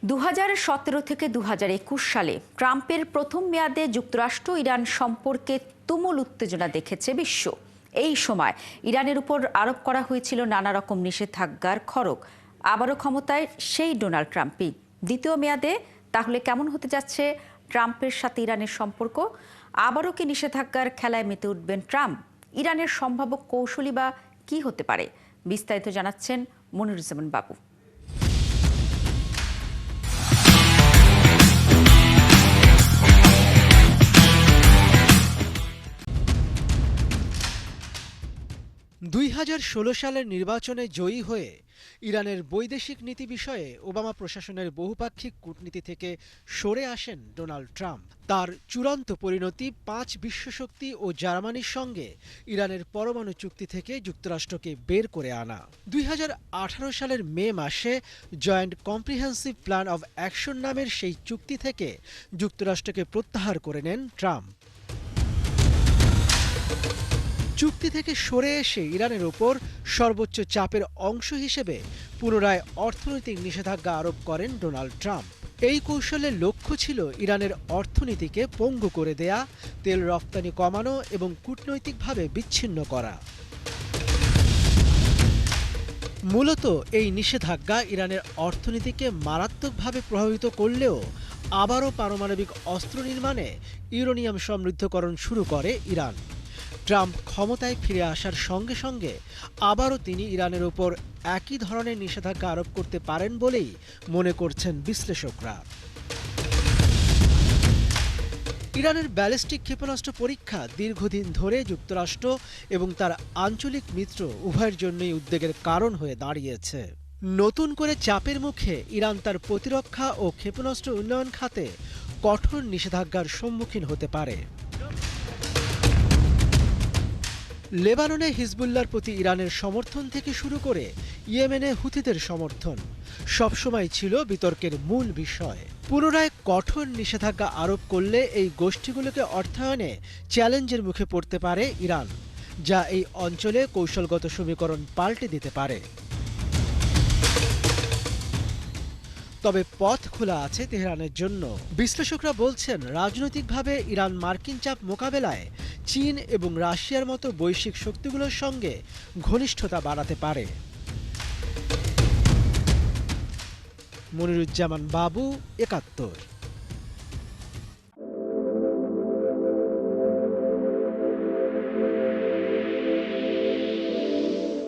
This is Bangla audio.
2017 থেকে 2021 সালে ট্রাম্পের প্রথম মেয়াদে যুক্তরাষ্ট্র ইরান সম্পর্কে তুমুল উত্তেজনা দেখেছে বিশ্ব। এই সময় ইরানের উপর আরোপ করা হয়েছিল নানা রকম নিষেধাজ্ঞার খড়গ। আবারও ক্ষমতায় সেই ডোনাল্ড ট্রাম্পই। দ্বিতীয় মেয়াদে তাহলে কেমন হতে যাচ্ছে ট্রাম্পের সাথে ইরানের সম্পর্ক? আবারও কি নিষেধাজ্ঞার খেলায় মেতে উঠবেন ট্রাম্প? ইরানের সম্ভাব্য কৌশলী বা কি হতে পারে? বিস্তারিত জানাচ্ছেন মনিরুজ্জামান বাবু। সালের নির্বাচনে জয়ী হয়ে ইরানের বৈদেশিক নীতি বিষয়ে ওবামা প্রশাসনের বহুপাক্ষিক কূটনীতি থেকে সরে আসেন ডোনাল্ড ট্রাম্প। তার চূড়ান্ত পরিণতি 5 বিশ্বশক্তি ও জার্মানির সঙ্গে ইরানের পরমাণু চুক্তি থেকে যুক্তরাষ্ট্রকে বের করে আনা। 2018 সালের মে মাসে joint comprehensive plan of action নামের সেই চুক্তি থেকে যুক্তরাষ্ট্রকে প্রত্যাহার করে নেন ট্রাম্প। চুক্তি থেকে সরে এসে ইরানের ওপর সর্বোচ্চ চাপের অংশ হিসেবে পুনরায় অর্থনৈতিক নিষেধাজ্ঞা আরোপ করেন ডোনাল্ড ট্রাম্প। এই কৌশলের লক্ষ্য ছিল ইরানের অর্থনীতিকে পঙ্গু করে দেয়া, তেল রপ্তানি কমানো এবং কূটনৈতিকভাবে বিচ্ছিন্ন করা। মূলত এই নিষেধাজ্ঞা ইরানের অর্থনীতিকে মারাত্মকভাবে প্রভাবিত করলেও আবারও পারমাণবিক অস্ত্র নির্মাণে ইউরেনিয়াম সমৃদ্ধকরণ শুরু করে ইরান। ট্রাম্প ক্ষমতায় ফিরে আসার সঙ্গে সঙ্গে আবারও তিনি ইরানের উপর একই ধরনের নিষেধাজ্ঞা আরোপ করতে পারেন বলেই মনে করছেন বিশ্লেষকরা। ইরানের ব্যালিস্টিক ক্ষেপণাস্ত্র পরীক্ষা দীর্ঘদিন ধরে যুক্তরাষ্ট্র এবং তার আঞ্চলিক মিত্র উভয়ের জন্যই উদ্বেগের কারণ হয়ে দাঁড়িয়েছে। নতুন করে চাপের মুখে ইরান তার প্রতিরক্ষা ও ক্ষেপণাস্ত্র উন্নয়ন খাতে কঠোর নিষেধাজ্ঞার সম্মুখীন হতে পারে। লেবাননে হিজবুল্লাহর প্রতি ইরানের সমর্থন থেকে শুরু করে ইয়েমেনে হুথিদের সমর্থন সবসময় ছিল বিতর্কের মূল বিষয়। পুনরায় কঠোর নিষেধাজ্ঞা আরোপ করলে এই গোষ্ঠীগুলোকে অর্থায়নে চ্যালেঞ্জের মুখে পড়তে পারে ইরান, যা এই অঞ্চলে কৌশলগত সমীকরণ পাল্টে দিতে পারে। তবে পথ খোলা আছে তেহরানের জন্য। বিশ্লেষকরা বলছেন, রাজনৈতিকভাবে ইরান মার্কিন চাপ মোকাবেলায় চীন এবং রাশিয়ার মতো বৈশ্বিক শক্তিগুলোর সঙ্গে ঘনিষ্ঠতা বাড়াতে পারে। মনিরুজ্জামান বাবু, ৭১।